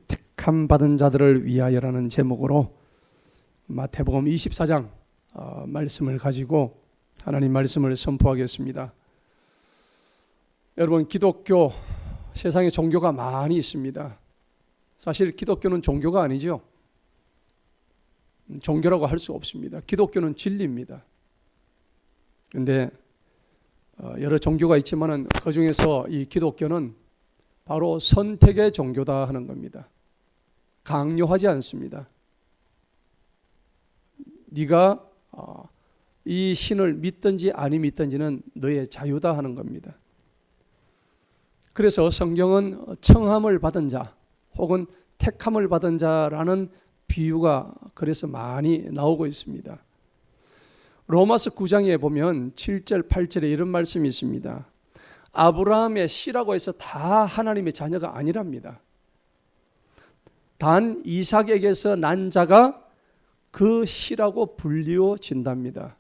택함 받은 자들을 위하여라는 제목으로 마태복음 24장 말씀을 가지고 하나님 말씀을 선포하겠습니다. 여러분, 기독교, 세상에 종교가 많이 있습니다. 사실 기독교는 종교가 아니죠. 종교라고 할 수 없습니다. 기독교는 진리입니다. 그런데 여러 종교가 있지만은 그 중에서 이 기독교는 바로 선택의 종교다 하는 겁니다. 강요하지 않습니다. 네가 이 신을 믿든지 아니 믿든지는 너의 자유다 하는 겁니다. 그래서 성경은 청함을 받은 자 혹은 택함을 받은 자라는 비유가 그래서 많이 나오고 있습니다. 로마서 9장에 보면 7절 8절에 이런 말씀이 있습니다. 아브라함의 씨라고 해서 다 하나님의 자녀가 아니랍니다. 단 이삭에게서 난 자가 그 씨라고 불리워진답니다.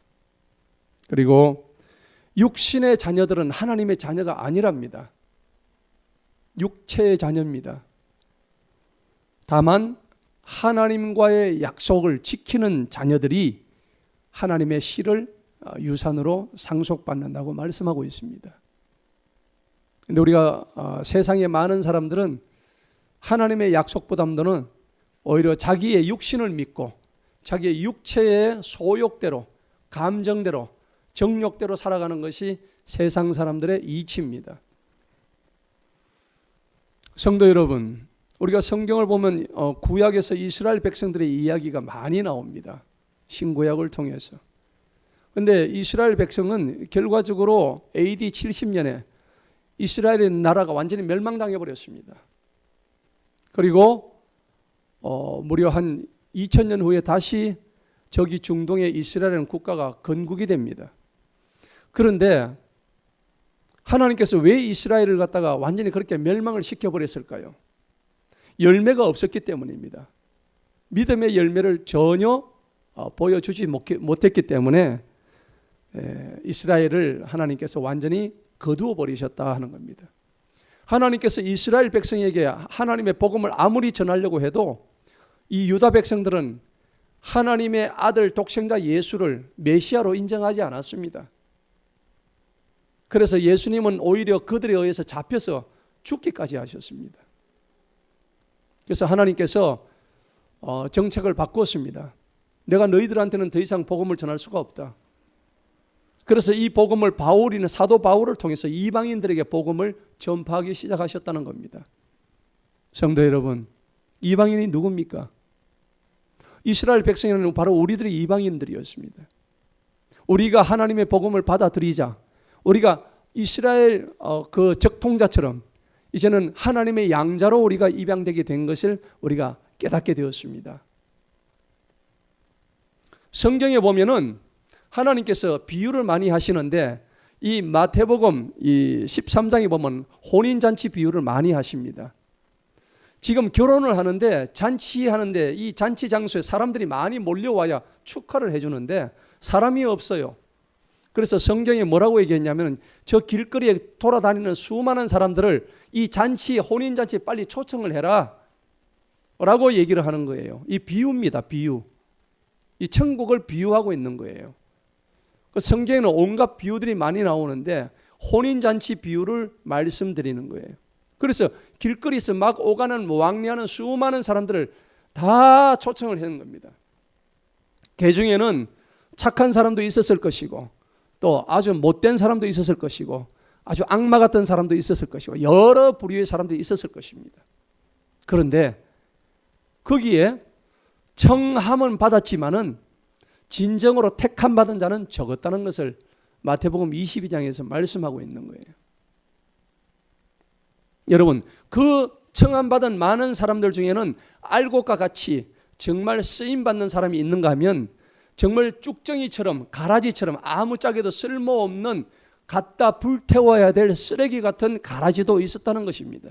그리고 육신의 자녀들은 하나님의 자녀가 아니랍니다. 육체의 자녀입니다. 다만 하나님과의 약속을 지키는 자녀들이 하나님의 씨를 유산으로 상속받는다고 말씀하고 있습니다. 그런데 우리가 세상의 많은 사람들은 하나님의 약속보다는 오히려 자기의 육신을 믿고 자기의 육체의 소욕대로, 감정대로, 정욕대로 살아가는 것이 세상 사람들의 이치입니다. 성도 여러분, 우리가 성경을 보면 구약에서 이스라엘 백성들의 이야기가 많이 나옵니다. 신구약을 통해서. 그런데 이스라엘 백성은 결과적으로 AD 70년에 이스라엘의 나라가 완전히 멸망당해 버렸습니다. 그리고 무려 한 2000년 후에 다시 저기 중동의 이스라엘이라는 국가가 건국이 됩니다. 그런데 하나님께서 왜 이스라엘을 갖다가 완전히 그렇게 멸망을 시켜버렸을까요? 열매가 없었기 때문입니다. 믿음의 열매를 전혀 보여주지 못했기 때문에 이스라엘을 하나님께서 완전히 거두어 버리셨다 하는 겁니다. 하나님께서 이스라엘 백성에게 하나님의 복음을 아무리 전하려고 해도 이 유다 백성들은 하나님의 아들 독생자 예수를 메시아로 인정하지 않았습니다. 그래서 예수님은 오히려 그들에 의해서 잡혀서 죽기까지 하셨습니다. 그래서 하나님께서 정책을 바꾸었습니다. 내가 너희들한테는 더 이상 복음을 전할 수가 없다. 그래서 이 복음을 바울이나 사도 바울을 통해서 이방인들에게 복음을 전파하기 시작하셨다는 겁니다. 성도 여러분, 이방인이 누굽니까? 이스라엘 백성에는 바로 우리들이 이방인들이었습니다. 우리가 하나님의 복음을 받아들이자 우리가 이스라엘 그 적통자처럼 이제는 하나님의 양자로 우리가 입양되게 된 것을 우리가 깨닫게 되었습니다. 성경에 보면은 하나님께서 비유를 많이 하시는데 이 마태복음 이 13장에 보면 혼인잔치 비유를 많이 하십니다. 지금 결혼을 하는데 잔치하는데 이 잔치 장소에 사람들이 많이 몰려와야 축하를 해주는데 사람이 없어요. 그래서 성경에 뭐라고 얘기했냐면 저 길거리에 돌아다니는 수많은 사람들을 이 잔치 혼인잔치에 빨리 초청을 해라 라고 얘기를 하는 거예요. 이 비유입니다. 비유. 이 천국을 비유하고 있는 거예요. 성경에는 온갖 비유들이 많이 나오는데 혼인잔치 비유를 말씀드리는 거예요. 그래서 길거리에서 막 오가는 왕래하는 수많은 사람들을 다 초청을 하는 겁니다. 그 중에는 착한 사람도 있었을 것이고 또 아주 못된 사람도 있었을 것이고 아주 악마 같은 사람도 있었을 것이고 여러 부류의 사람들이 있었을 것입니다. 그런데 거기에 청함은 받았지만은 진정으로 택함 받은 자는 적었다는 것을 마태복음 22장에서 말씀하고 있는 거예요. 여러분, 그 청함 받은 많은 사람들 중에는 알곡과 같이 정말 쓰임 받는 사람이 있는가 하면 정말 쭉정이처럼 가라지처럼 아무짝에도 쓸모없는 갖다 불태워야 될 쓰레기 같은 가라지도 있었다는 것입니다.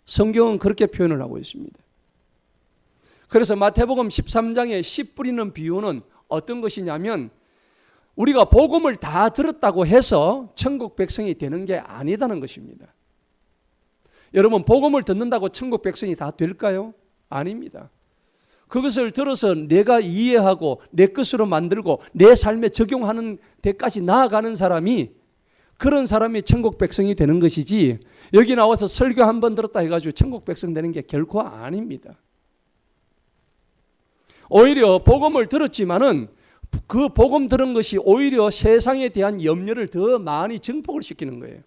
성경은 그렇게 표현을 하고 있습니다. 그래서 마태복음 13장의 씨 뿌리는 비유는 어떤 것이냐면 우리가 복음을 다 들었다고 해서 천국 백성이 되는 게 아니다는 것입니다. 여러분, 복음을 듣는다고 천국 백성이 다 될까요? 아닙니다. 그것을 들어서 내가 이해하고 내 것으로 만들고 내 삶에 적용하는 데까지 나아가는 사람이, 그런 사람이 천국 백성이 되는 것이지, 여기 나와서 설교 한 번 들었다 해가지고 천국 백성 되는 게 결코 아닙니다. 오히려 복음을 들었지만은 그 복음 들은 것이 오히려 세상에 대한 염려를 더 많이 증폭을 시키는 거예요.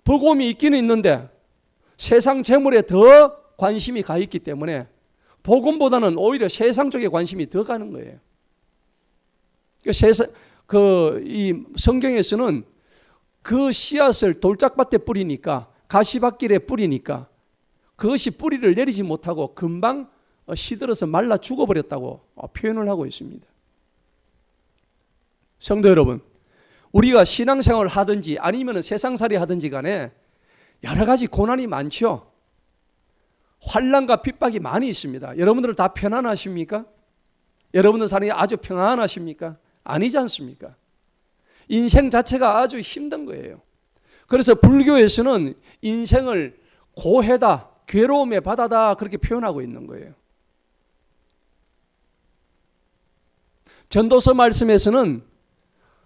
복음이 있기는 있는데 세상 재물에 더 관심이 가 있기 때문에 복음보다는 오히려 세상 쪽에 관심이 더 가는 거예요. 이 성경에서는 그 씨앗을 돌짝밭에 뿌리니까, 가시밭길에 뿌리니까 그것이 뿌리를 내리지 못하고 금방 시들어서 말라 죽어버렸다고 표현을 하고 있습니다. 성도 여러분, 우리가 신앙생활을 하든지 아니면 세상살이 하든지 간에 여러 가지 고난이 많죠. 환난과 핍박이 많이 있습니다. 여러분들은 다 편안하십니까? 여러분들 삶이 아주 평안하십니까? 아니지 않습니까? 인생 자체가 아주 힘든 거예요. 그래서 불교에서는 인생을 고해다, 괴로움의 바다다, 그렇게 표현하고 있는 거예요. 전도서 말씀에서는,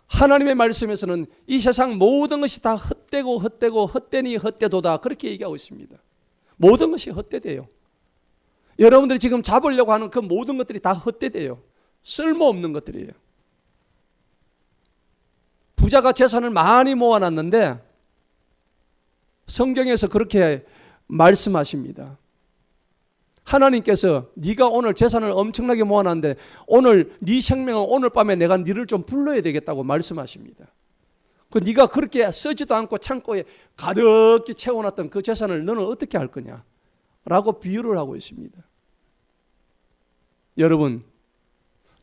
하나님의 말씀에서는 이 세상 모든 것이 다 헛되고 헛되고 헛되니 헛되도다, 그렇게 얘기하고 있습니다. 모든 것이 헛되대요. 여러분들이 지금 잡으려고 하는 그 모든 것들이 다 헛되대요. 쓸모없는 것들이에요. 부자가 재산을 많이 모아놨는데 성경에서 그렇게 말씀하십니다. 하나님께서 네가 오늘 재산을 엄청나게 모아놨는데 오늘 네 생명은 오늘 밤에 내가 네를 좀 불러야 되겠다고 말씀하십니다. 그 네가 그렇게 쓰지도 않고 창고에 가득히 채워놨던 그 재산을 너는 어떻게 할 거냐 라고 비유를 하고 있습니다. 여러분,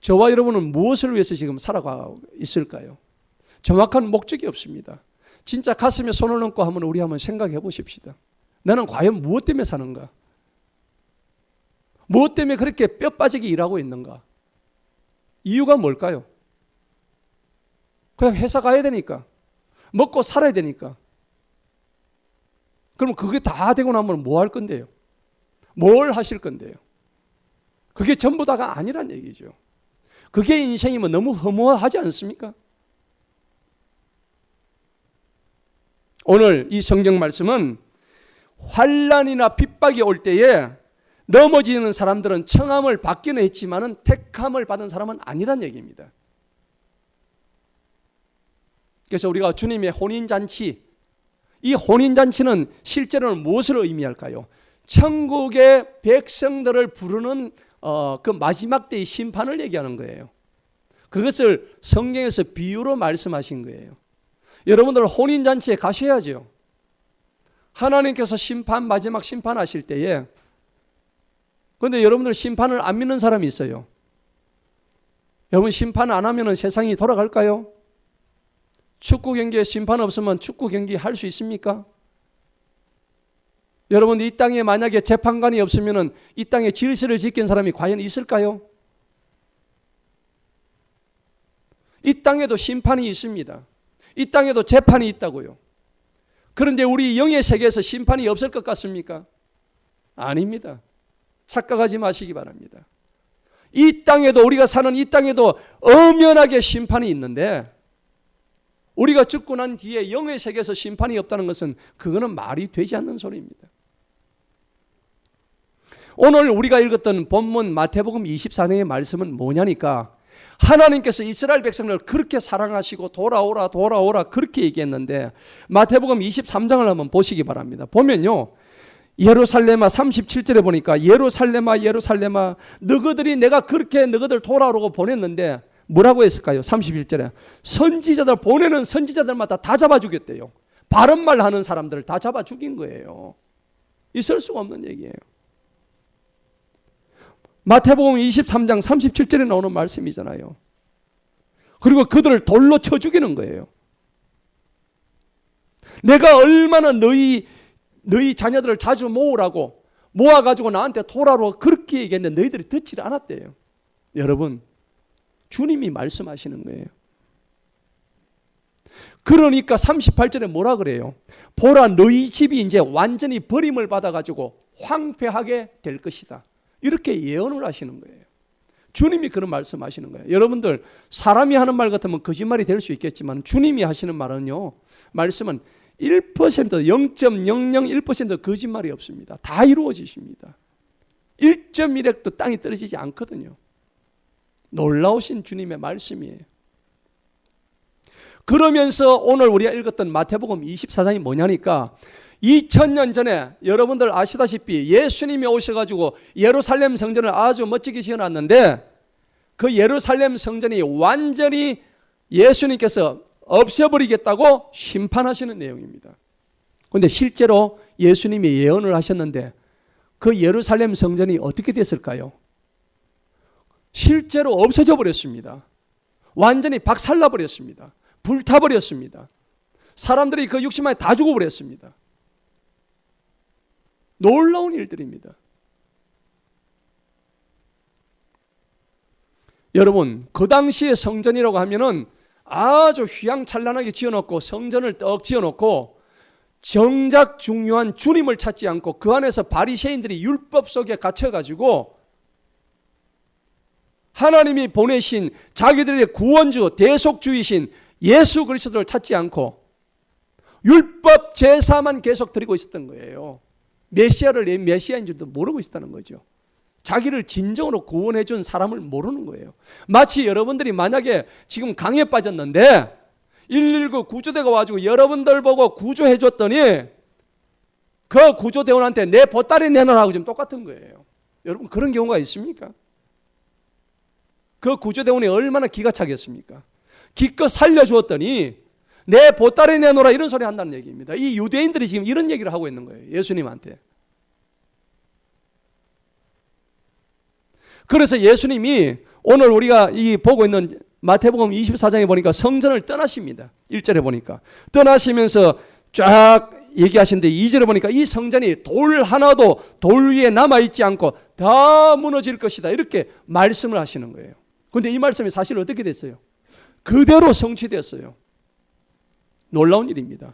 저와 여러분은 무엇을 위해서 지금 살아가고 있을까요? 정확한 목적이 없습니다. 진짜 가슴에 손을 얹고 우리 한번 생각해 보십시다. 나는 과연 무엇 때문에 사는가? 무엇 때문에 그렇게 뼈 빠지게 일하고 있는가? 이유가 뭘까요? 그냥 회사 가야 되니까, 먹고 살아야 되니까. 그럼 그게 다 되고 나면 뭐 할 건데요? 뭘 하실 건데요? 그게 전부 다가 아니란 얘기죠. 그게 인생이면 너무 허무하지 않습니까? 오늘 이 성경 말씀은 환난이나 핍박이 올 때에 넘어지는 사람들은 청함을 받기는 했지만은 택함을 받은 사람은 아니란 얘기입니다. 그래서 우리가 주님의 혼인잔치, 이 혼인잔치는 실제로는 무엇을 의미할까요? 천국의 백성들을 부르는 그 마지막 때의 심판을 얘기하는 거예요. 그것을 성경에서 비유로 말씀하신 거예요. 여러분들 혼인잔치에 가셔야죠. 하나님께서 마지막 심판하실 때에, 그런데 여러분들 심판을 안 믿는 사람이 있어요. 여러분, 심판 안 하면 세상이 돌아갈까요? 축구 경기에 심판 없으면 축구 경기 할 수 있습니까? 여러분, 이 땅에 만약에 재판관이 없으면 이 땅에 질서를 지킨 사람이 과연 있을까요? 이 땅에도 심판이 있습니다. 이 땅에도 재판이 있다고요. 그런데 우리 영의 세계에서 심판이 없을 것 같습니까? 아닙니다. 착각하지 마시기 바랍니다. 이 땅에도, 우리가 사는 이 땅에도 엄연하게 심판이 있는데, 우리가 죽고 난 뒤에 영의 세계에서 심판이 없다는 것은 그거는 말이 되지 않는 소리입니다. 오늘 우리가 읽었던 본문 마태복음 24장의 말씀은 뭐냐니까, 하나님께서 이스라엘 백성을 그렇게 사랑하시고 돌아오라 그렇게 얘기했는데, 마태복음 23장을 한번 보시기 바랍니다. 보면요, 예루살렘아, 37절에 보니까 예루살렘아 너희들이 내가 그렇게 너희들 돌아오라고 보냈는데 뭐라고 했을까요? 31절에 선지자들 보내는 선지자들마다 다 잡아 죽였대요. 바른 말 하는 사람들을 다 잡아 죽인 거예요. 있을 수가 없는 얘기예요. 마태복음 23장 37절에 나오는 말씀이잖아요. 그리고 그들을 돌로 쳐 죽이는 거예요. 내가 얼마나 너희 자녀들을 자주 모으라고 모아가지고 나한테 돌아오라고 그렇게 얘기했는데 너희들이 듣지를 않았대요. 여러분, 주님이 말씀하시는 거예요. 그러니까 38절에 뭐라 그래요? 보라, 너희 집이 이제 완전히 버림을 받아가지고 황폐하게 될 것이다. 이렇게 예언을 하시는 거예요. 주님이 그런 말씀하시는 거예요. 여러분들, 사람이 하는 말 같으면 거짓말이 될 수 있겠지만 주님이 하시는 말은요, 말씀은 1%, 0.001% 거짓말이 없습니다. 다 이루어지십니다. 1.1획도 땅이 떨어지지 않거든요. 놀라우신 주님의 말씀이에요. 그러면서 오늘 우리가 읽었던 마태복음 24장이 뭐냐니까, 2000년 전에 여러분들 아시다시피 예수님이 오셔가지고 예루살렘 성전을 아주 멋지게 지어놨는데, 그 예루살렘 성전이 완전히 예수님께서 없애버리겠다고 심판하시는 내용입니다. 그런데 실제로 예수님이 예언을 하셨는데 그 예루살렘 성전이 어떻게 됐을까요? 실제로 없어져 버렸습니다. 완전히 박살나 버렸습니다. 불타버렸습니다. 사람들이 그 60만이 다 죽어버렸습니다. 놀라운 일들입니다. 여러분, 그 당시의 성전이라고 하면은 아주 휘황찬란하게 지어놓고, 성전을 떡 지어놓고 정작 중요한 주님을 찾지 않고 그 안에서 바리새인들이 율법 속에 갇혀가지고 하나님이 보내신 자기들의 구원주, 대속주이신 예수 그리스도를 찾지 않고 율법 제사만 계속 드리고 있었던 거예요. 메시아를 메시아인 줄도 모르고 있었다는 거죠. 자기를 진정으로 구원해 준 사람을 모르는 거예요. 마치 여러분들이 만약에 지금 강에 빠졌는데 119 구조대가 와가지고 여러분들 보고 구조해 줬더니 그 구조대원한테 내 보따리 내놔라고 좀 똑같은 거예요. 여러분, 그런 경우가 있습니까? 그 구조대원이 얼마나 기가 차겠습니까? 기껏 살려주었더니 내 보따리 내놓으라, 이런 소리 한다는 얘기입니다. 이 유대인들이 지금 이런 얘기를 하고 있는 거예요, 예수님한테. 그래서 예수님이 오늘 우리가 이 보고 있는 마태복음 24장에 보니까 성전을 떠나십니다. 1절에 보니까 떠나시면서 쫙 얘기하시는데 2절에 보니까 이 성전이 돌 하나도 돌 위에 남아있지 않고 다 무너질 것이다, 이렇게 말씀을 하시는 거예요. 그런데 이 말씀이 사실 어떻게 됐어요? 그대로 성취됐어요. 놀라운 일입니다.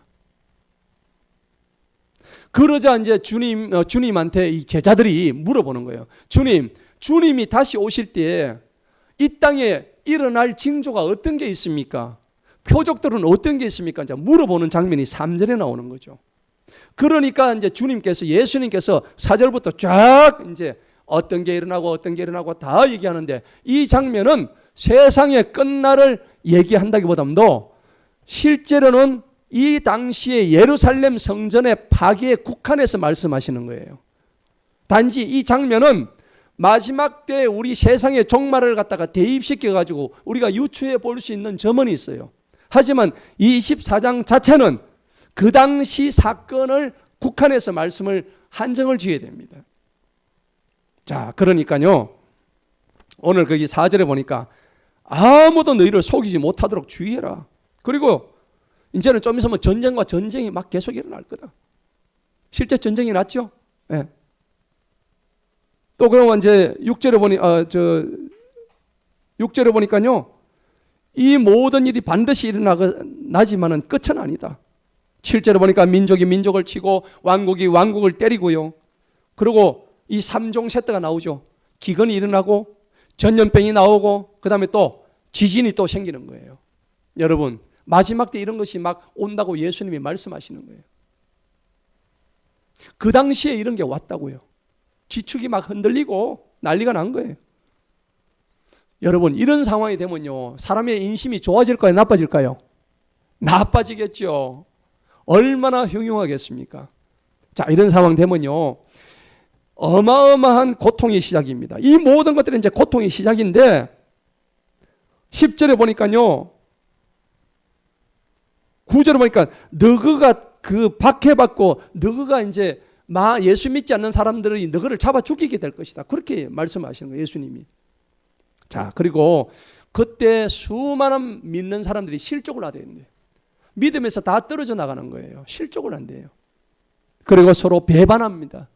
그러자 이제 주님한테 이 제자들이 물어보는 거예요. 주님이 다시 오실 때 이 땅에 일어날 징조가 어떤 게 있습니까? 표적들은 어떤 게 있습니까? 이제 물어보는 장면이 3절에 나오는 거죠. 그러니까 이제 예수님께서 4절부터 쫙 이제 어떤 게 일어나고 다 얘기하는데, 이 장면은 세상의 끝날을 얘기한다기보다도 실제로는 이 당시에 예루살렘 성전의 파괴에 국한해서 말씀하시는 거예요. 단지 이 장면은 마지막 때 우리 세상의 종말을 갖다가 대입시켜가지고 우리가 유추해 볼 수 있는 점은 있어요. 하지만 이 24장 자체는 그 당시 사건을 국한해서 말씀을 한정을 지어야 됩니다. 자, 그러니까요, 오늘 거기 4절에 보니까 아무도 너희를 속이지 못하도록 주의해라. 그리고 이제는 좀 있으면 전쟁과 전쟁이 막 계속 일어날 거다. 실제 전쟁이 났죠? 네. 또 그러면 이제 6절에 보니까요, 이 모든 일이 반드시 일어나지만은 끝은 아니다. 7절에 보니까 민족이 민족을 치고 왕국이 왕국을 때리고요. 그리고 이 3종 세트가 나오죠. 기근이 일어나고 전염병이 나오고 그 다음에 또 지진이 또 생기는 거예요. 여러분, 마지막 때 이런 것이 막 온다고 예수님이 말씀하시는 거예요. 그 당시에 이런 게 왔다고요. 지축이 막 흔들리고 난리가 난 거예요. 여러분, 이런 상황이 되면요, 사람의 인심이 좋아질까요, 나빠질까요? 나빠지겠죠. 얼마나 흉흉하겠습니까? 자, 이런 상황 되면요, 어마어마한 고통의 시작입니다. 이 모든 것들은 이제 고통의 시작인데, 10절에 보니까요, 9절에 보니까 너그가 그 박해받고 너그가 이제 예수 믿지 않는 사람들이 너그를 잡아 죽이게 될 것이다, 그렇게 말씀하시는 거예요, 예수님이. 자, 그리고 그때 수많은 믿는 사람들이 실족을 하게 된대요. 믿음에서 다 떨어져 나가는 거예요. 실족을 한대요. 그리고 서로 배반합니다.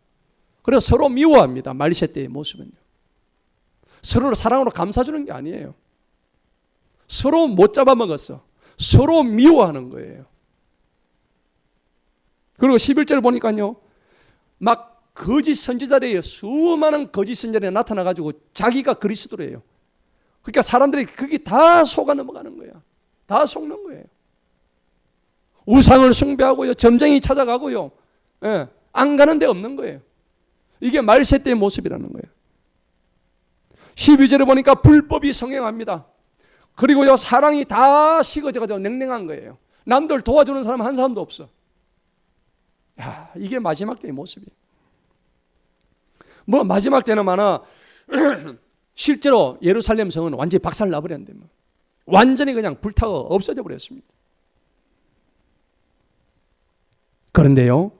그리고 서로 미워합니다. 말세 때의 모습은요. 서로를 사랑으로 감싸주는 게 아니에요. 서로 못 잡아먹었어. 서로 미워하는 거예요. 그리고 11절 보니까요, 막 거짓 선지자들이에요. 수많은 거짓 선지자들이 나타나가지고 자기가 그리스도래요. 그러니까 사람들이 그게 다 속아 넘어가는 거야. 다 속는 거예요. 우상을 숭배하고요, 점쟁이 찾아가고요, 예, 안 가는 데 없는 거예요. 이게 말세 때의 모습이라는 거예요. 12절에 보니까 불법이 성행합니다. 그리고요, 사랑이 다 식어져가지고 냉랭한 거예요. 남들 도와주는 사람 한 사람도 없어. 야, 이게 마지막 때의 모습이에요. 뭐 마지막 때는 많아. 실제로 예루살렘 성은 완전히 박살 나버렸는데 뭐. 완전히 그냥 불타고 없어져 버렸습니다. 그런데요,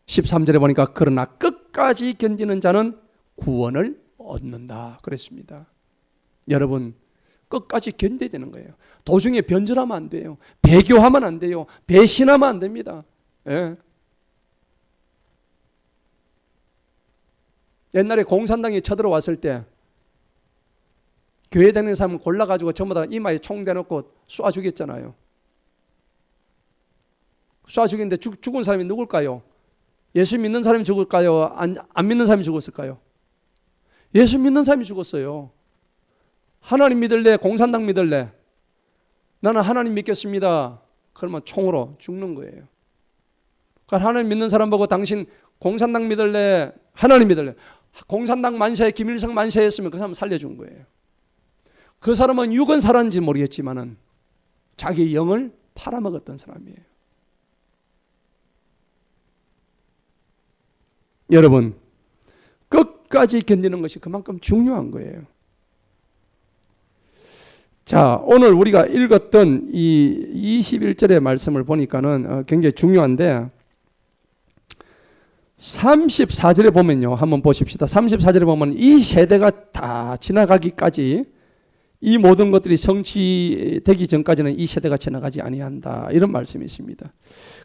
13절에 보니까 그러나 끝까지 견디는 자는 구원을 얻는다 그랬습니다. 여러분, 끝까지 견뎌야 되는 거예요. 도중에 변절하면 안 돼요. 배교하면 안 돼요. 배신하면 안 됩니다. 예. 옛날에 공산당이 쳐들어왔을 때 교회 다니는 사람 골라가지고 전부 다 이마에 총 대놓고 쏴 죽였잖아요. 쏴 죽였는데 죽은 사람이 누굴까요? 예수 믿는 사람이 죽을까요? 안 믿는 사람이 죽었을까요? 예수 믿는 사람이 죽었어요. 하나님 믿을래? 공산당 믿을래? 나는 하나님 믿겠습니다. 그러면 총으로 죽는 거예요. 그러니까 하나님 믿는 사람 보고 당신 공산당 믿을래? 하나님 믿을래? 공산당 만세, 김일성 만세 했으면 그 사람 살려준 거예요. 그 사람은 육은 살았는지 모르겠지만은 자기 영을 팔아먹었던 사람이에요. 여러분, 끝까지 견디는 것이 그만큼 중요한 거예요. 자, 오늘 우리가 읽었던 이 21절의 말씀을 보니까는 굉장히 중요한데 34절에 보면요, 한번 보십시다. 34절에 보면 이 세대가 다 지나가기까지 이 모든 것들이 성취되기 전까지는 이 세대가 지나가지 아니한다, 이런 말씀이 있습니다.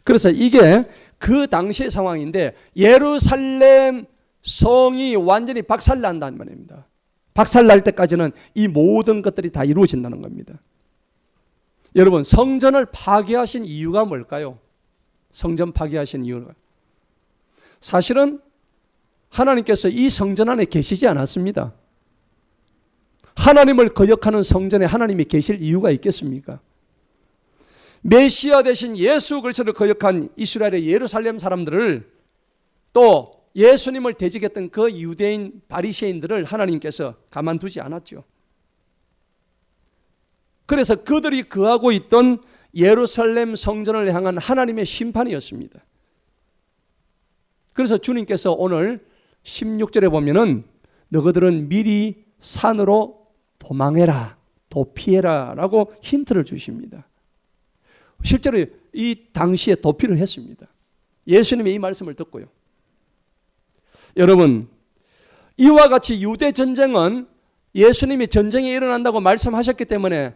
그래서 이게 그 당시의 상황인데 예루살렘 성이 완전히 박살난다는 말입니다. 박살날 때까지는 이 모든 것들이 다 이루어진다는 겁니다. 여러분, 성전을 파괴하신 이유가 뭘까요? 성전 파괴하신 이유가 사실은 하나님께서 이 성전 안에 계시지 않았습니다. 하나님을 거역하는 성전에 하나님이 계실 이유가 있겠습니까? 메시아 대신 예수 그리스도를 거역한 이스라엘의 예루살렘 사람들을, 또 예수님을 대적했던 그 유대인 바리새인들을 하나님께서 가만두지 않았죠. 그래서 그들이 거하고 있던 예루살렘 성전을 향한 하나님의 심판이었습니다. 그래서 주님께서 오늘 16절에 보면은 너희들은 미리 산으로 도망해라, 도피해라 라고 힌트를 주십니다. 실제로 이 당시에 도피를 했습니다. 예수님의 이 말씀을 듣고요. 여러분, 이와 같이 유대 전쟁은 예수님이 전쟁이 일어난다고 말씀하셨기 때문에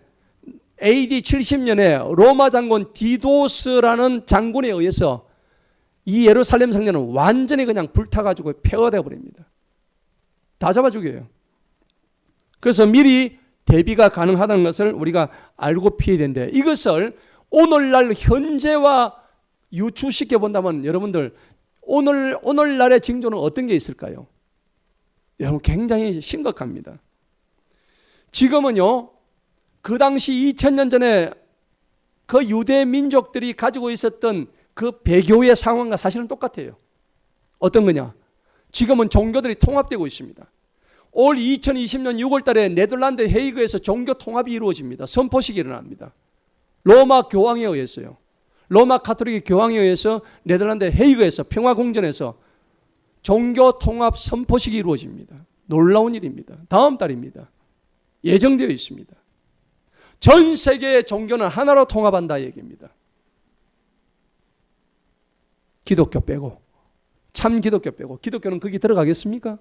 AD 70년에 로마 장군 디도스라는 장군에 의해서 이 예루살렘 성전은 완전히 그냥 불타가지고 폐허되어 버립니다. 다 잡아 죽여요. 그래서 미리 대비가 가능하다는 것을 우리가 알고 피해야 되는데, 이것을 오늘날 현재와 유추시켜 본다면 여러분들 오늘날의 징조는 어떤 게 있을까요? 여러분, 굉장히 심각합니다. 지금은요, 그 당시 2000년 전에 그 유대 민족들이 가지고 있었던 그 배교의 상황과 사실은 똑같아요. 어떤 거냐? 지금은 종교들이 통합되고 있습니다. 올 2020년 6월 달에 네덜란드 헤이그에서 종교 통합이 이루어집니다. 선포식이 일어납니다. 로마 교황에 의해서요. 로마 카톨릭 교황에 의해서 네덜란드 헤이그에서 평화공전에서 종교 통합 선포식이 이루어집니다. 놀라운 일입니다. 다음 달입니다. 예정되어 있습니다. 전 세계의 종교는 하나로 통합한다 얘기입니다. 기독교 빼고, 참 기독교 빼고. 기독교는 거기 들어가겠습니까?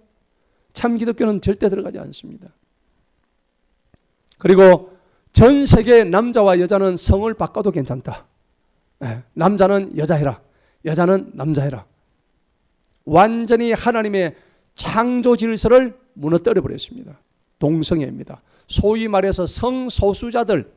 참 기독교는 절대 들어가지 않습니다. 그리고 전 세계 남자와 여자는 성을 바꿔도 괜찮다. 남자는 여자 해라, 여자는 남자 해라. 완전히 하나님의 창조 질서를 무너뜨려 버렸습니다. 동성애입니다. 소위 말해서 성소수자들,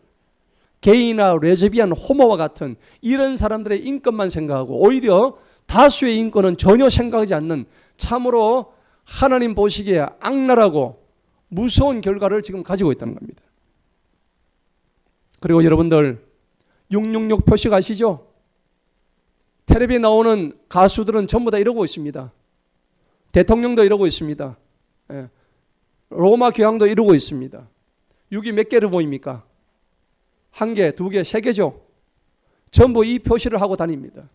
게이나 레즈비안, 호모와 같은 이런 사람들의 인권만 생각하고 오히려 다수의 인권은 전혀 생각하지 않는 참으로 하나님 보시기에 악랄하고 무서운 결과를 지금 가지고 있다는 겁니다. 그리고 여러분들 666 표식 아시죠? 텔레비에 나오는 가수들은 전부 다 이러고 있습니다. 대통령도 이러고 있습니다. 로마 교황도 이러고 있습니다. 6이 몇 개를 보입니까? 1개, 2개, 3개죠. 전부 이 표시를 하고 다닙니다.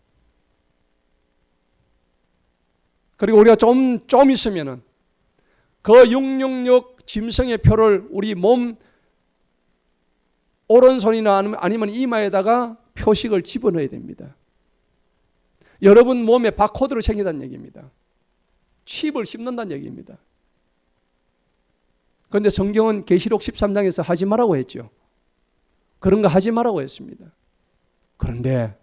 그리고 우리가 좀 있으면은 그 666 짐승의 표를 우리 몸 오른손이나 아니면 이마에다가 표식을 집어넣어야 됩니다. 여러분 몸에 바코드를 새긴다는 얘기입니다. 칩을 씹는다는 얘기입니다. 그런데 성경은 계시록 13장에서 하지 말라고 했죠. 그런 거 하지 말라고 했습니다. 그런데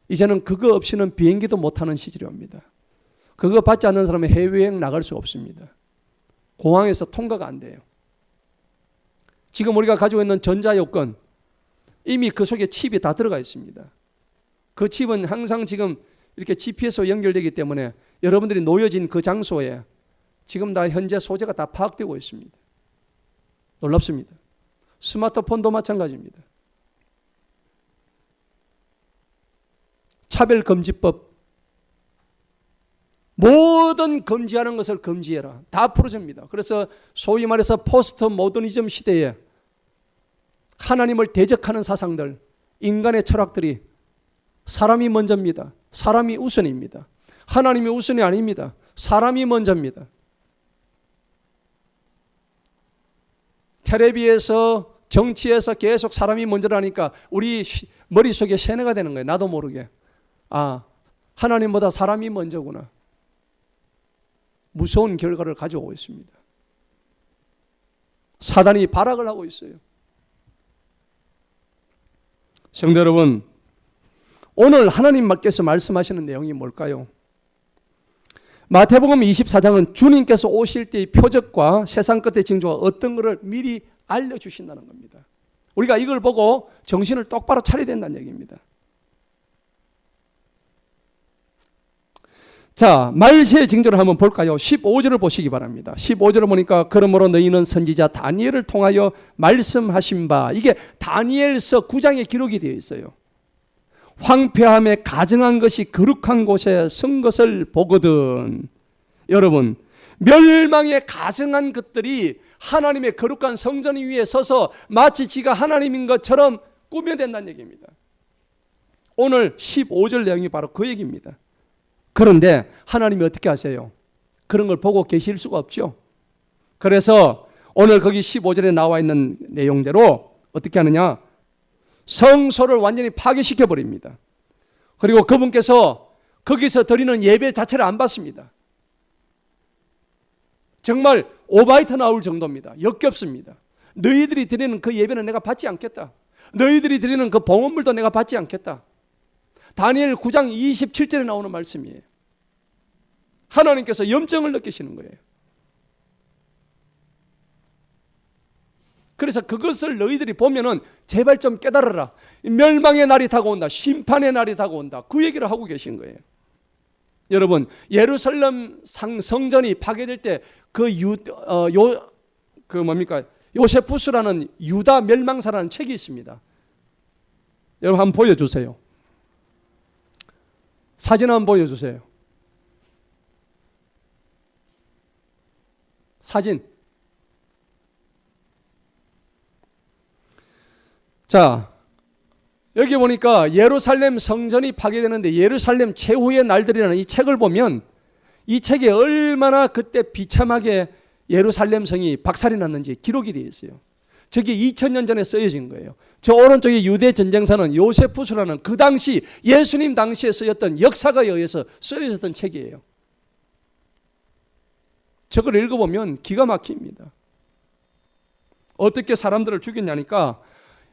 이제는 그거 없이는 비행기도 못하는 시절이 옵니다. 그거 받지 않는 사람은 해외여행 나갈 수 없습니다. 공항에서 통과가 안 돼요. 지금 우리가 가지고 있는 전자요건 이미 그 속에 칩이 다 들어가 있습니다. 그 칩은 항상 지금 이렇게 GPS와 연결되기 때문에 여러분들이 놓여진 그 장소에 지금 다 현재 소재가 다 파악되고 있습니다. 놀랍습니다. 스마트폰도 마찬가지입니다. 차별금지법, 모든 금지하는 것을 금지해라. 다 풀어집니다. 그래서 소위 말해서 포스트 모더니즘 시대에 하나님을 대적하는 사상들, 인간의 철학들이 사람이 먼저입니다. 사람이 우선입니다. 하나님이 우선이 아닙니다. 사람이 먼저입니다. 텔레비에서 정치에서 계속 사람이 먼저라니까 우리 머릿속에 세뇌가 되는 거예요. 나도 모르게. 아, 하나님보다 사람이 먼저구나. 무서운 결과를 가져오고 있습니다. 사단이 발악을 하고 있어요. 성도 여러분, 오늘 하나님께서 말씀하시는 내용이 뭘까요? 마태복음 24장은 주님께서 오실 때의 표적과 세상 끝의 징조가 어떤 것을 미리 알려주신다는 겁니다. 우리가 이걸 보고 정신을 똑바로 차려야 된다는 얘기입니다. 자, 말세의 징조를 한번 볼까요? 15절을 보시기 바랍니다. 15절을 보니까 그러므로 너희는 선지자 다니엘을 통하여 말씀하신 바, 이게 다니엘서 9장에 기록이 되어 있어요. 황폐함에 가증한 것이 거룩한 곳에 선 것을 보거든. 여러분, 멸망에 가증한 것들이 하나님의 거룩한 성전 위에 서서 마치 지가 하나님인 것처럼 꾸며댄다는 얘기입니다. 오늘 15절 내용이 바로 그 얘기입니다. 그런데 하나님이 어떻게 하세요? 그런 걸 보고 계실 수가 없죠. 그래서 오늘 거기 15절에 나와 있는 내용대로 어떻게 하느냐? 성소를 완전히 파괴시켜 버립니다. 그리고 그분께서 거기서 드리는 예배 자체를 안 받습니다. 정말 오바이트 나올 정도입니다. 역겹습니다. 너희들이 드리는 그 예배는 내가 받지 않겠다. 너희들이 드리는 그 봉헌물도 내가 받지 않겠다. 다니엘 9장 27절에 나오는 말씀이에요. 하나님께서 염증을 느끼시는 거예요. 그래서 그것을 너희들이 보면은 제발 좀 깨달아라. 멸망의 날이 다가온다. 심판의 날이 다가온다. 그 얘기를 하고 계신 거예요. 여러분, 예루살렘 성전이 파괴될 때 요세푸스라는 유다 멸망사라는 책이 있습니다. 여러분 한번 보여주세요. 사진 한번 보여주세요. 사진. 자, 여기 보니까 예루살렘 성전이 파괴되는데 예루살렘 최후의 날들이라는 이 책을 보면 이 책에 얼마나 그때 비참하게 예루살렘 성이 박살이 났는지 기록이 되어 있어요. 저게 2000년 전에 쓰여진 거예요. 저 오른쪽에 유대 전쟁사는 요세푸스라는 그 당시 예수님 당시에 쓰였던 역사가에 의해서 쓰여졌던 책이에요. 저걸 읽어보면 기가 막힙니다. 어떻게 사람들을 죽였냐니까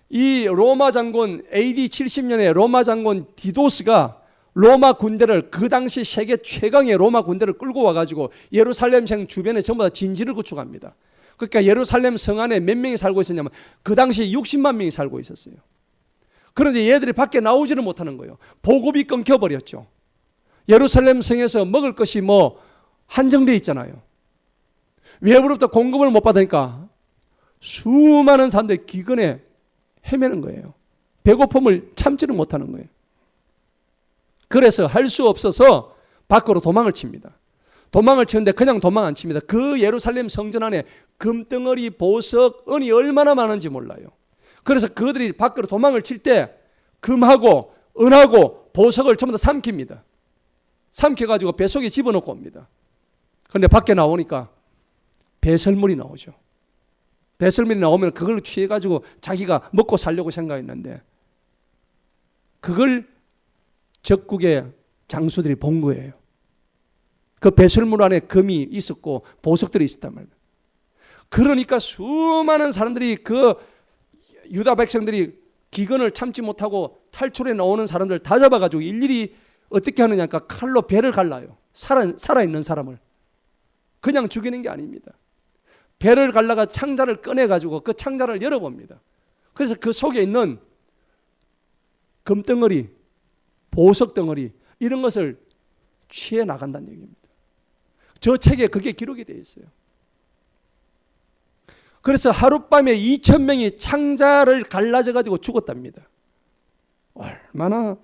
이 로마 장군 AD 70년에 로마 장군 디도스가 로마 군대를 그 당시 세계 최강의 로마 군대를 끌고 와가지고 예루살렘 주변에 전부 다 진지를 구축합니다. 그러니까 예루살렘 성 안에 몇 명이 살고 있었냐면 그 당시 60만 명이 살고 있었어요. 그런데 얘들이 밖에 나오지를 못하는 거예요. 보급이 끊겨버렸죠. 예루살렘 성에서 먹을 것이 뭐 한정되어 있잖아요. 외부로부터 공급을 못 받으니까 수많은 사람들이 기근에 헤매는 거예요. 배고픔을 참지를 못하는 거예요. 그래서 할 수 없어서 밖으로 도망을 칩니다. 도망을 치는데 그냥 도망 안 칩니다. 그 예루살렘 성전 안에 금덩어리, 보석, 은이 얼마나 많은지 몰라요. 그래서 그들이 밖으로 도망을 칠 때 금하고 은하고 보석을 전부 다 삼킵니다. 삼켜가지고 배 속에 집어넣고 옵니다. 그런데 밖에 나오니까 배설물이 나오죠. 배설물이 나오면 그걸 취해가지고 자기가 먹고 살려고 생각했는데 그걸 적국의 장수들이 본 거예요. 그 배설물 안에 금이 있었고 보석들이 있었단 말이에요. 그러니까 수많은 사람들이 그 유다 백성들이 기근을 참지 못하고 탈출해 나오는 사람들 다 잡아가지고 일일이 어떻게 하느냐니까 칼로 배를 갈라요. 살아있는 사람을. 그냥 죽이는 게 아닙니다. 배를 갈라가 창자를 꺼내가지고 그 창자를 열어봅니다. 그래서 그 속에 있는 금덩어리, 보석덩어리 이런 것을 취해 나간다는 얘기입니다. 저 책에 그게 기록이 되어 있어요. 그래서 하룻밤에 2,000명이 창자를 갈라져 가지고 죽었답니다. 얼마나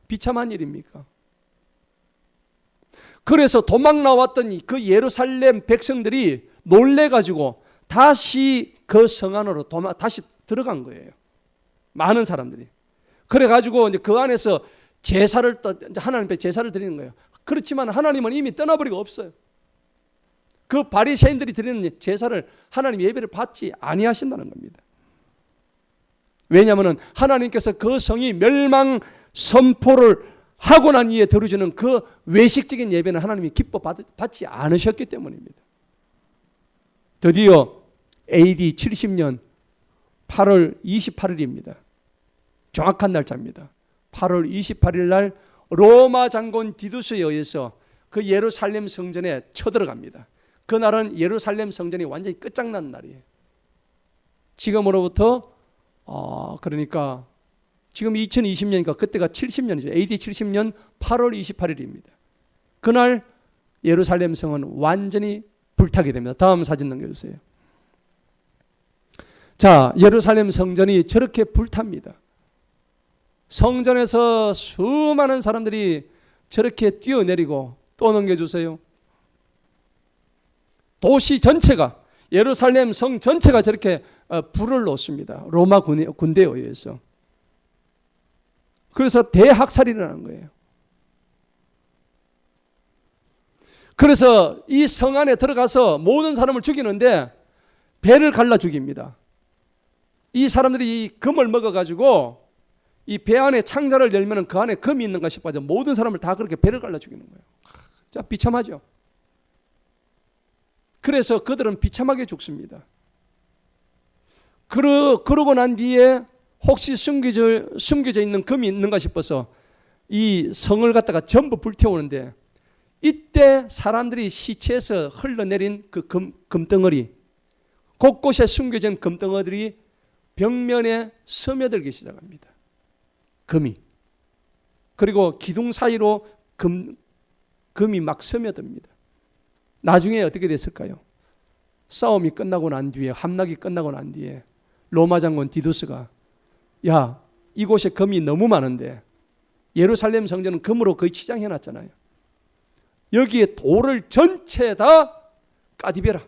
비참한 일입니까? 그래서 도망 나왔던 그 예루살렘 백성들이 놀래 가지고 다시 그 성 안으로 다시 들어간 거예요. 많은 사람들이. 그래 가지고 이제 그 안에서 제사를 하나님 앞에 제사를 드리는 거예요. 그렇지만 하나님은 이미 떠나버리고 없어요. 그 바리새인들이 드리는 제사를 하나님 예배를 받지 아니하신다는 겁니다. 왜냐하면 하나님께서 그 성이 멸망 선포를 하고 난 이에 드려주는 그 외식적인 예배는 하나님이 기뻐 받지 않으셨기 때문입니다. 드디어 AD 70년 8월 28일입니다. 정확한 날짜입니다. 8월 28일 날 로마 장군 디두스에 의해서 그 예루살렘 성전에 쳐들어갑니다. 그날은 예루살렘 성전이 완전히 끝장난 날이에요. 지금으로부터 그러니까 지금 2020년이니까 그때가 70년이죠. AD 70년 8월 28일입니다. 그날 예루살렘 성은 완전히 불타게 됩니다. 다음 사진 넘겨주세요. 자, 예루살렘 성전이 저렇게 불탑니다. 성전에서 수많은 사람들이 저렇게 뛰어내리고 또 넘겨주세요. 도시 전체가 예루살렘 성 전체가 저렇게 불을 놓습니다. 로마 군대에 의해서. 그래서 대학살이 일어나는 거예요. 그래서 이 성 안에 들어가서 모든 사람을 죽이는데 배를 갈라 죽입니다. 이 사람들이 이 금을 먹어가지고 이 배 안에 창자를 열면 그 안에 금이 있는가 싶어서 모든 사람을 다 그렇게 배를 갈라 죽이는 거예요. 자, 비참하죠. 그래서 그들은 비참하게 죽습니다. 그러고 난 뒤에 혹시 숨겨져 있는 금이 있는가 싶어서 이 성을 갖다가 전부 불태우는데 이때 사람들이 시체에서 흘러내린 그 금덩어리, 곳곳에 숨겨진 금덩어리들이 벽면에 스며들기 시작합니다. 금이. 그리고 기둥 사이로 금이 막 스며듭니다. 나중에 어떻게 됐을까요? 싸움이 끝나고 난 뒤에, 함락이 끝나고 난 뒤에 로마 장군 디두스가 야, 이곳에 금이 너무 많은데 예루살렘 성전은 금으로 거의 치장해놨잖아요. 여기에 돌을 전체 다 까디베라.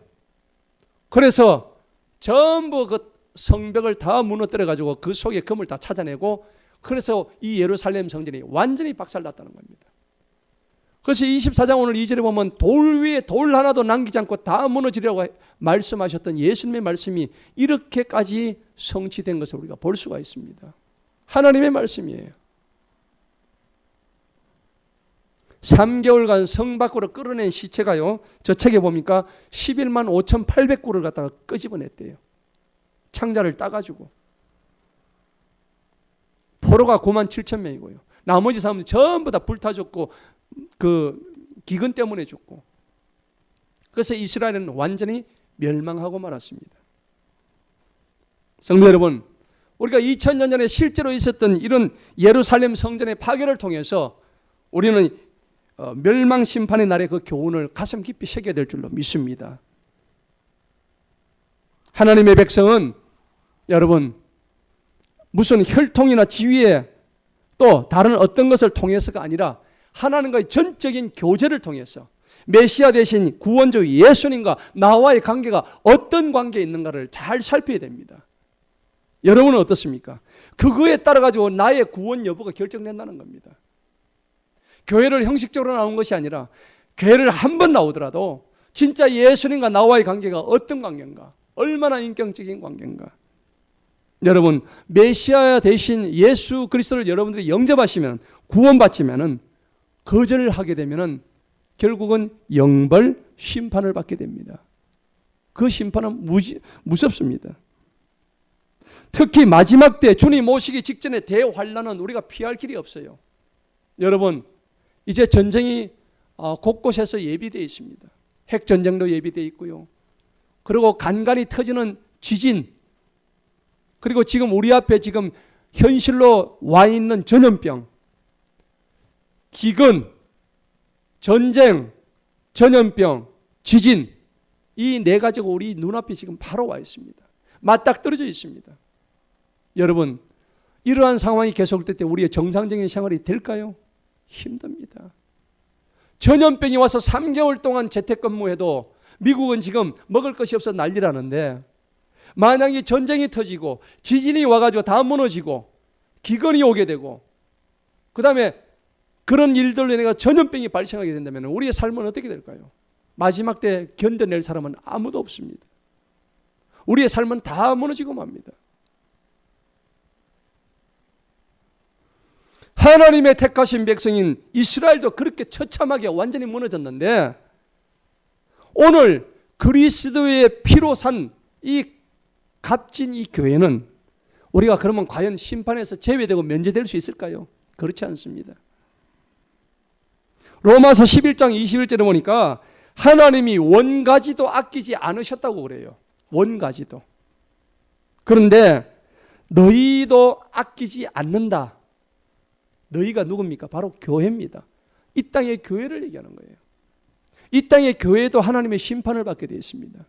그래서 전부 그 성벽을 다 무너뜨려가지고 그 속에 금을 다 찾아내고 그래서 이 예루살렘 성전이 완전히 박살났다는 겁니다. 그래서 24장 오늘 2절에 보면 돌 위에 돌 하나도 남기지 않고 다 무너지려고 말씀하셨던 예수님의 말씀이 이렇게까지 성취된 것을 우리가 볼 수가 있습니다. 하나님의 말씀이에요. 3개월간 성 밖으로 끌어낸 시체가요, 저 책에 보니까 11만 5,800구를 갖다가 끄집어냈대요. 창자를 따가지고. 포로가 9만 7천 명이고요. 나머지 사람들 전부 다 불타 죽고 그 기근 때문에 죽고. 그래서 이스라엘은 완전히 멸망하고 말았습니다. 성도 여러분, 우리가 2000년 전에 실제로 있었던 이런 예루살렘 성전의 파괴를 통해서 우리는 멸망 심판의 날의 그 교훈을 가슴 깊이 새겨야 될 줄로 믿습니다. 하나님의 백성은 여러분 무슨 혈통이나 지위에 또 다른 어떤 것을 통해서가 아니라 하나님과의 전적인 교제를 통해서 메시아 대신 구원주 예수님과 나와의 관계가 어떤 관계에 있는가를 잘 살펴야 됩니다. 여러분은 어떻습니까? 그거에 따라 가지고 나의 구원 여부가 결정된다는 겁니다. 교회를 형식적으로 나온 것이 아니라 교회를 한 번 나오더라도 진짜 예수님과 나와의 관계가 어떤 관계인가, 얼마나 인격적인 관계인가. 여러분 메시아 대신 예수 그리스도를 여러분들이 영접하시면 구원받지면은 거절을 하게 되면은 결국은 영벌 심판을 받게 됩니다. 그 심판은 무섭습니다. 특히 마지막 때 주님 오시기 직전에 대환란은 우리가 피할 길이 없어요. 여러분 이제 전쟁이 곳곳에서 예비되어 있습니다. 핵전쟁도 예비되어 있고요. 그리고 간간히 터지는 지진, 그리고 지금 우리 앞에 지금 현실로 와 있는 전염병, 기근, 전쟁, 전염병, 지진, 이 네 가지가 우리 눈앞에 지금 바로 와 있습니다. 맞닥 떨어져 있습니다. 여러분 이러한 상황이 계속될 때 우리의 정상적인 생활이 될까요? 힘듭니다. 전염병이 와서 3개월 동안 재택근무해도 미국은 지금 먹을 것이 없어 난리라는데, 만약에 전쟁이 터지고 지진이 와가지고 다 무너지고 기근이 오게 되고 그 다음에 그런 일들로 인해 전염병이 발생하게 된다면 우리의 삶은 어떻게 될까요? 마지막 때 견뎌낼 사람은 아무도 없습니다. 우리의 삶은 다 무너지고 맙니다. 하나님의 택하신 백성인 이스라엘도 그렇게 처참하게 완전히 무너졌는데, 오늘 그리스도의 피로 산 이 값진 이 교회는 우리가 그러면 과연 심판에서 제외되고 면제될 수 있을까요? 그렇지 않습니다. 로마서 11장 21절에 보니까 하나님이 원가지도 아끼지 않으셨다고 그래요. 원가지도. 그런데 너희도 아끼지 않는다. 너희가 누굽니까? 바로 교회입니다. 이 땅의 교회를 얘기하는 거예요. 이 땅의 교회도 하나님의 심판을 받게 되어 있습니다.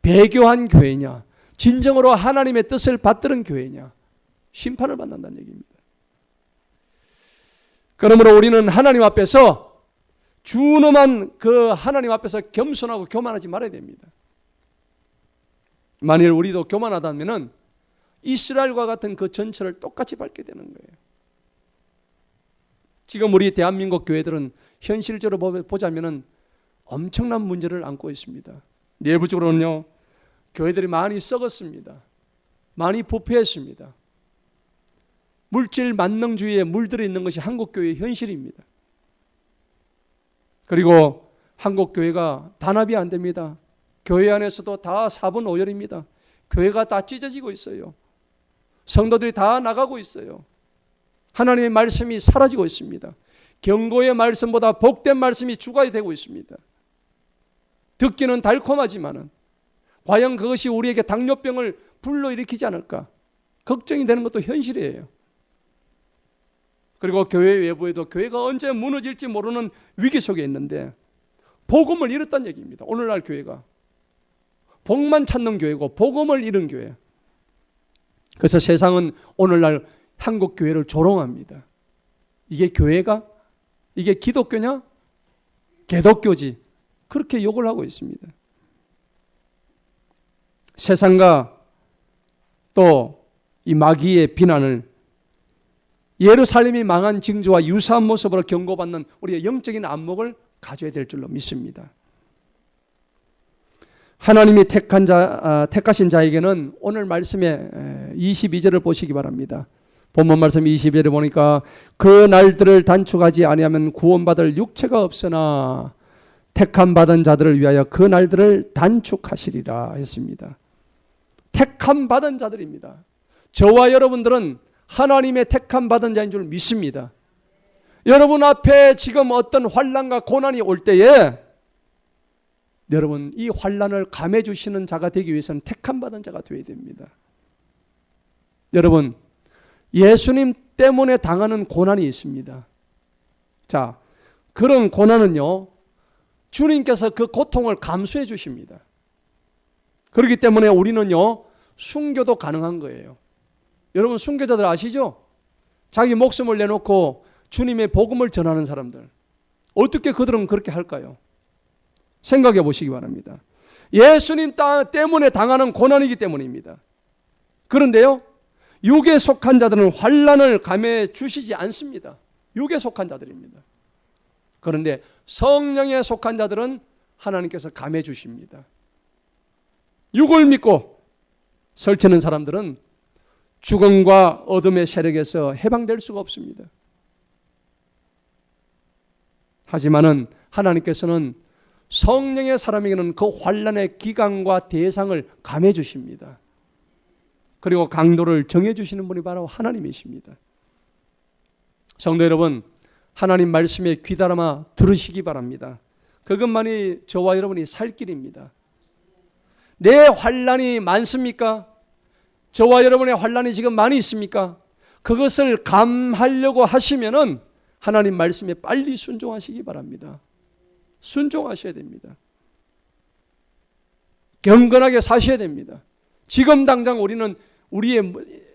배교한 교회냐, 진정으로 하나님의 뜻을 받드는 교회냐, 심판을 받는다는 얘기입니다. 그러므로 우리는 하나님 앞에서 준엄한 그 하나님 앞에서 겸손하고 교만하지 말아야 됩니다. 만일 우리도 교만하다면 이스라엘과 같은 그 전철을 똑같이 밟게 되는 거예요. 지금 우리 대한민국 교회들은 현실적으로 보자면 엄청난 문제를 안고 있습니다. 내부적으로는요, 교회들이 많이 썩었습니다. 많이 부패했습니다. 물질 만능주의에 물들어 있는 것이 한국교회의 현실입니다. 그리고 한국교회가 단합이 안 됩니다. 교회 안에서도 다 사분오열입니다. 교회가 다 찢어지고 있어요. 성도들이 다 나가고 있어요. 하나님의 말씀이 사라지고 있습니다. 경고의 말씀보다 복된 말씀이 주가 되고 있습니다. 듣기는 달콤하지만은 과연 그것이 우리에게 당뇨병을 불러일으키지 않을까 걱정이 되는 것도 현실이에요. 그리고 교회 외부에도 교회가 언제 무너질지 모르는 위기 속에 있는데 복음을 잃었다는 얘기입니다. 오늘날 교회가 복만 찾는 교회고 복음을 잃은 교회. 그래서 세상은 오늘날 한국 교회를 조롱합니다. 이게 교회가? 이게 기독교냐? 개독교지. 그렇게 욕을 하고 있습니다. 세상과 또 이 마귀의 비난을 예루살렘이 망한 징조와 유사한 모습으로 경고받는 우리의 영적인 안목을 가져야 될 줄로 믿습니다. 하나님이 택하신 자에게는 오늘 말씀의 22절을 보시기 바랍니다. 본문 말씀 22절에 보니까 그 날들을 단축하지 아니하면 구원받을 육체가 없으나 택함 받은 자들을 위하여 그 날들을 단축하시리라 했습니다. 택함 받은 자들입니다. 저와 여러분들은 하나님의 택함 받은 자인 줄 믿습니다. 여러분 앞에 지금 어떤 환난과 고난이 올 때에 여러분 이 환난을 감해 주시는 자가 되기 위해서는 택함 받은 자가 되어야 됩니다. 여러분, 예수님 때문에 당하는 고난이 있습니다. 자, 그런 고난은요, 주님께서 그 고통을 감수해 주십니다. 그렇기 때문에 우리는요, 순교도 가능한 거예요. 여러분, 순교자들 아시죠? 자기 목숨을 내놓고 주님의 복음을 전하는 사람들. 어떻게 그들은 그렇게 할까요? 생각해 보시기 바랍니다. 예수님 때문에 당하는 고난이기 때문입니다. 그런데요, 육에 속한 자들은 환난을 감해 주시지 않습니다. 육에 속한 자들입니다. 그런데 성령에 속한 자들은 하나님께서 감해 주십니다. 육을 믿고 설치는 사람들은 죽음과 어둠의 세력에서 해방될 수가 없습니다. 하지만은 하나님께서는 성령의 사람에게는 그 환난의 기간과 대상을 감해 주십니다. 그리고 강도를 정해 주시는 분이 바로 하나님이십니다. 성도 여러분, 하나님 말씀에 귀담아 들으시기 바랍니다. 그것만이 저와 여러분이 살 길입니다. 내 환난이 많습니까? 저와 여러분의 환난이 지금 많이 있습니까? 그것을 감하려고 하시면은 하나님 말씀에 빨리 순종하시기 바랍니다. 순종하셔야 됩니다. 경건하게 사셔야 됩니다. 지금 당장 우리는 우리의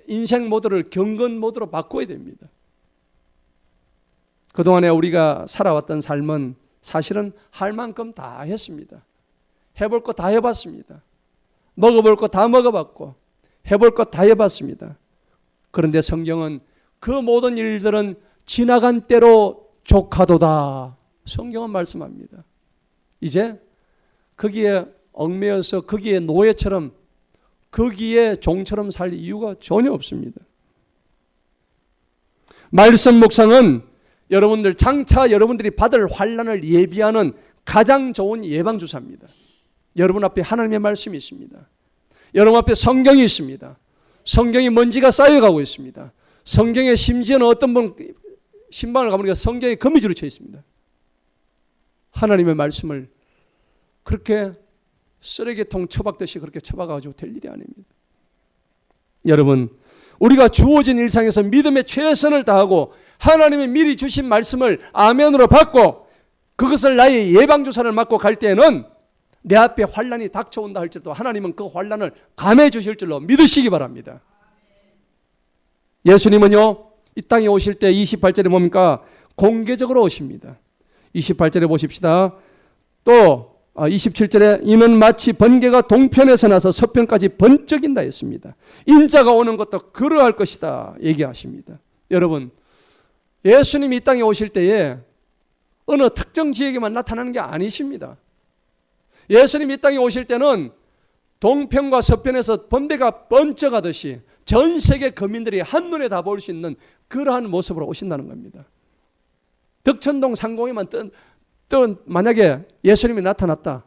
인생 모드를 경건 모드로 바꿔야 됩니다. 그동안에 우리가 살아왔던 삶은 사실은 할 만큼 다 했습니다. 해볼 거 다 해봤습니다. 먹어볼 거 다 먹어봤고 해볼 것 다 해봤습니다. 그런데 성경은 그 모든 일들은 지나간 때로 족하도다. 성경은 말씀합니다. 이제 거기에 얽매여서 거기에 노예처럼 거기에 종처럼 살 이유가 전혀 없습니다. 말씀 묵상은 여러분들 장차 여러분들이 받을 환난을 예비하는 가장 좋은 예방주사입니다. 여러분 앞에 하나님의 말씀이 있습니다. 여러분 앞에 성경이 있습니다. 성경이 먼지가 쌓여가고 있습니다. 성경에 심지어는 어떤 분 신방을 가보니까 성경에 거미줄이 쳐 있습니다. 하나님의 말씀을 그렇게 쓰레기통 처박듯이 그렇게 처박아가지고 될 일이 아닙니다. 여러분, 우리가 주어진 일상에서 믿음의 최선을 다하고 하나님이 미리 주신 말씀을 아멘으로 받고 그것을 나의 예방주사를 맞고 갈 때에는 내 앞에 환난이 닥쳐온다 할지라도 하나님은 그 환난을 감해 주실 줄로 믿으시기 바랍니다. 예수님은요, 이 땅에 오실 때 28절에 뭡니까? 공개적으로 오십니다. 28절에 보십시다. 또 27절에 이는 마치 번개가 동편에서 나서 서편까지 번쩍인다 했습니다. 인자가 오는 것도 그러할 것이다 얘기하십니다. 여러분, 예수님이 이 땅에 오실 때에 어느 특정 지역에만 나타나는 게 아니십니다. 예수님이 이 땅에 오실 때는 동편과 서편에서 번개가 번쩍하듯이 전 세계 거민들이 한눈에 다 볼 수 있는 그러한 모습으로 오신다는 겁니다. 덕천동 상공에만 만약에 예수님이 나타났다,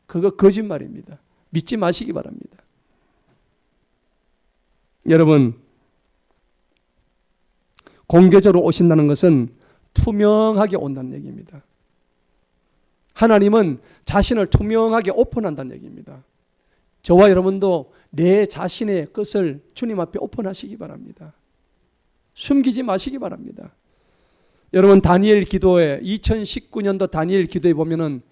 그거 거짓말입니다. 믿지 마시기 바랍니다. 여러분, 공개적으로 오신다는 것은 투명하게 온다는 얘기입니다. 하나님은 자신을 투명하게 오픈한다는 얘기입니다. 저와 여러분도 내 자신의 것을 주님 앞에 오픈하시기 바랍니다. 숨기지 마시기 바랍니다. 여러분, 다니엘 기도에 2019년도 다니엘 기도에 보면은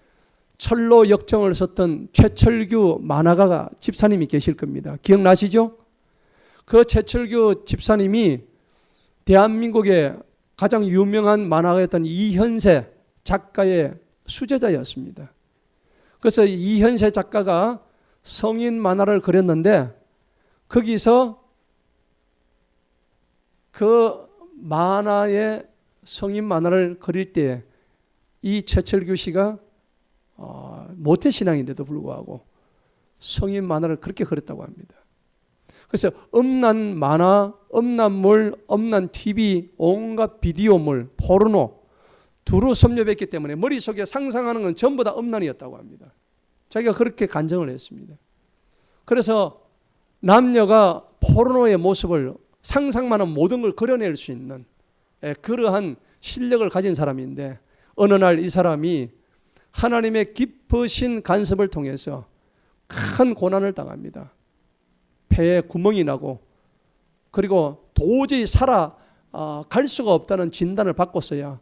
철로 역정을 썼던 최철규 만화가 집사님이 계실 겁니다. 기억나시죠? 그 최철규 집사님이 대한민국의 가장 유명한 만화가였던 이현세 작가의 수제자였습니다. 그래서 이현세 작가가 성인 만화를 그렸는데 거기서 그 만화의 성인 만화를 그릴 때 이 최철규 씨가 모태신앙인데도 불구하고 성인 만화를 그렇게 그렸다고 합니다. 그래서 음란 만화, 음란물, 음란 TV, 온갖 비디오물, 포르노 두루 섭렵했기 때문에 머릿속에 상상하는 건 전부 다 음란이었다고 합니다. 자기가 그렇게 간증을 했습니다. 그래서 남녀가 포르노의 모습을 상상만 하면 모든 걸 그려낼 수 있는 그러한 실력을 가진 사람인데 어느 날 이 사람이 하나님의 깊으신 간섭을 통해서 큰 고난을 당합니다. 폐에 구멍이 나고 그리고 도저히 갈 수가 없다는 진단을 받고서야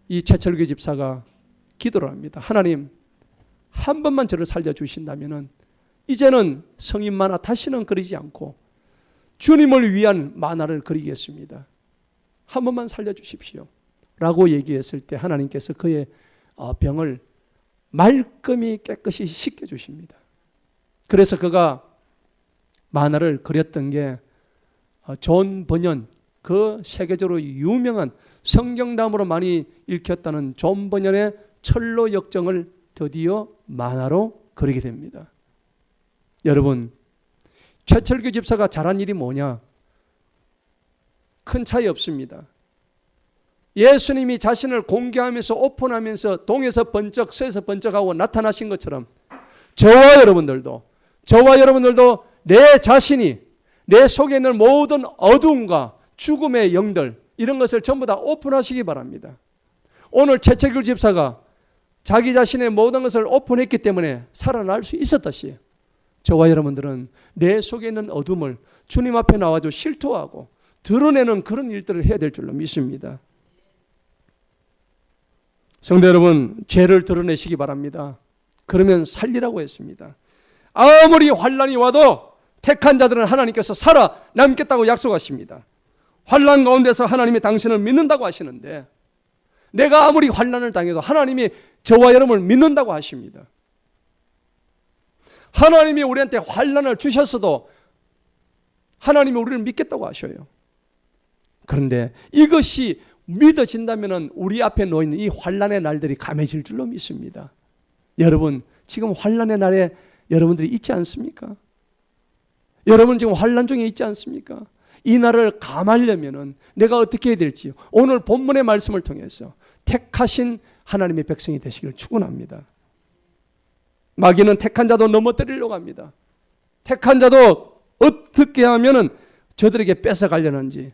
이 최철규 집사가 기도를 합니다. 하나님, 한 번만 저를 살려주신다면 이제는 성인 만화 다시는 그리지 않고 주님을 위한 만화를 그리겠습니다. 한 번만 살려주십시오 라고 얘기했을 때 하나님께서 그의 병을 말끔히 깨끗이 씻겨주십니다. 그래서 그가 만화를 그렸던 게 존 버년, 그 세계적으로 유명한 성경담으로 많이 읽혔다는 존 버년의 철로 역정을 드디어 만화로 그리게 됩니다. 여러분, 최철규 집사가 잘한 일이 뭐냐? 큰 차이 없습니다. 예수님이 자신을 공개하면서 오픈하면서 동에서 번쩍 서에서 번쩍하고 나타나신 것처럼 저와 여러분들도 내 자신이 내 속에 있는 모든 어두움과 죽음의 영들 이런 것을 전부 다 오픈하시기 바랍니다. 오늘 최철규 집사가 자기 자신의 모든 것을 오픈했기 때문에 살아날 수 있었듯이 저와 여러분들은 내 속에 있는 어둠을 주님 앞에 나와서 실토하고 드러내는 그런 일들을 해야 될 줄로 믿습니다. 성도 여러분, 죄를 드러내시기 바랍니다. 그러면 살리라고 했습니다. 아무리 환난이 와도 택한 자들은 하나님께서 살아남겠다고 약속하십니다. 환난 가운데서 하나님이 당신을 믿는다고 하시는데 내가 아무리 환난을 당해도 하나님이 저와 여러분을 믿는다고 하십니다. 하나님이 우리한테 환난을 주셨어도 하나님이 우리를 믿겠다고 하셔요. 그런데 이것이 믿어진다면 우리 앞에 놓인 이 환난의 날들이 감해질 줄로 믿습니다. 여러분, 지금 환난의 날에 여러분들이 있지 않습니까? 여러분 지금 환난 중에 있지 않습니까? 이 날을 감하려면 내가 어떻게 해야 될지요? 오늘 본문의 말씀을 통해서 택하신 하나님의 백성이 되시기를 축원합니다. 마귀는 택한 자도 넘어뜨리려고 합니다. 택한 자도 어떻게 하면 저들에게 뺏어가려는지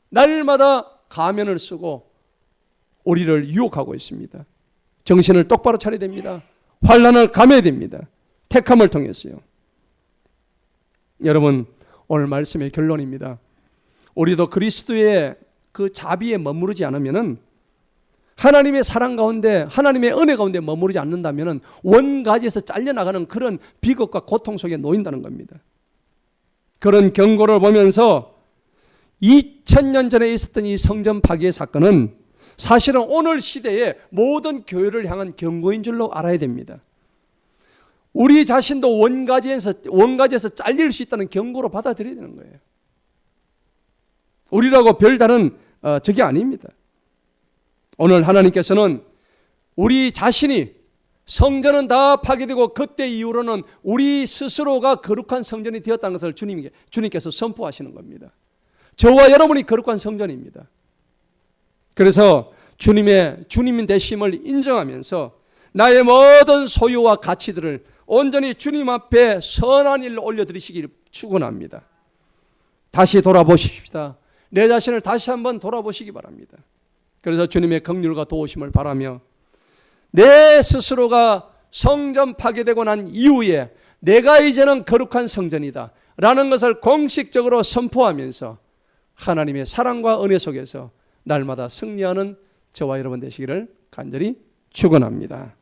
날마다 가면을 쓰고 우리를 유혹하고 있습니다. 정신을 똑바로 차려야 됩니다. 환난을 감해야 됩니다. 택함을 통해서요. 여러분, 오늘 말씀의 결론입니다. 우리도 그리스도의 그 자비에 머무르지 않으면, 하나님의 사랑 가운데 하나님의 은혜 가운데 머무르지 않는다면 원가지에서 잘려나가는 그런 비극과 고통 속에 놓인다는 겁니다. 그런 경고를 보면서 2000년 전에 있었던 이 성전 파괴 사건은 사실은 오늘 시대의 모든 교회를 향한 경고인 줄로 알아야 됩니다. 우리 자신도 원가지에서 잘릴 수 있다는 경고로 받아들여야 되는 거예요. 우리라고 별다른 적이 아닙니다. 오늘 하나님께서는 우리 자신이 성전은 다 파괴되고 그때 이후로는 우리 스스로가 거룩한 성전이 되었다는 것을 주님께서 선포하시는 겁니다. 저와 여러분이 거룩한 성전입니다. 그래서 주님인 되심을 인정하면서 나의 모든 소유와 가치들을 온전히 주님 앞에 선한 일로 올려드리시길 축원합니다. 다시 돌아보십시다. 내 자신을 다시 한번 돌아보시기 바랍니다. 그래서 주님의 긍휼과 도우심을 바라며 내 스스로가 성전 파괴되고 난 이후에 내가 이제는 거룩한 성전이다 라는 것을 공식적으로 선포하면서 하나님의 사랑과 은혜 속에서 날마다 승리하는 저와 여러분 되시기를 간절히 축원합니다.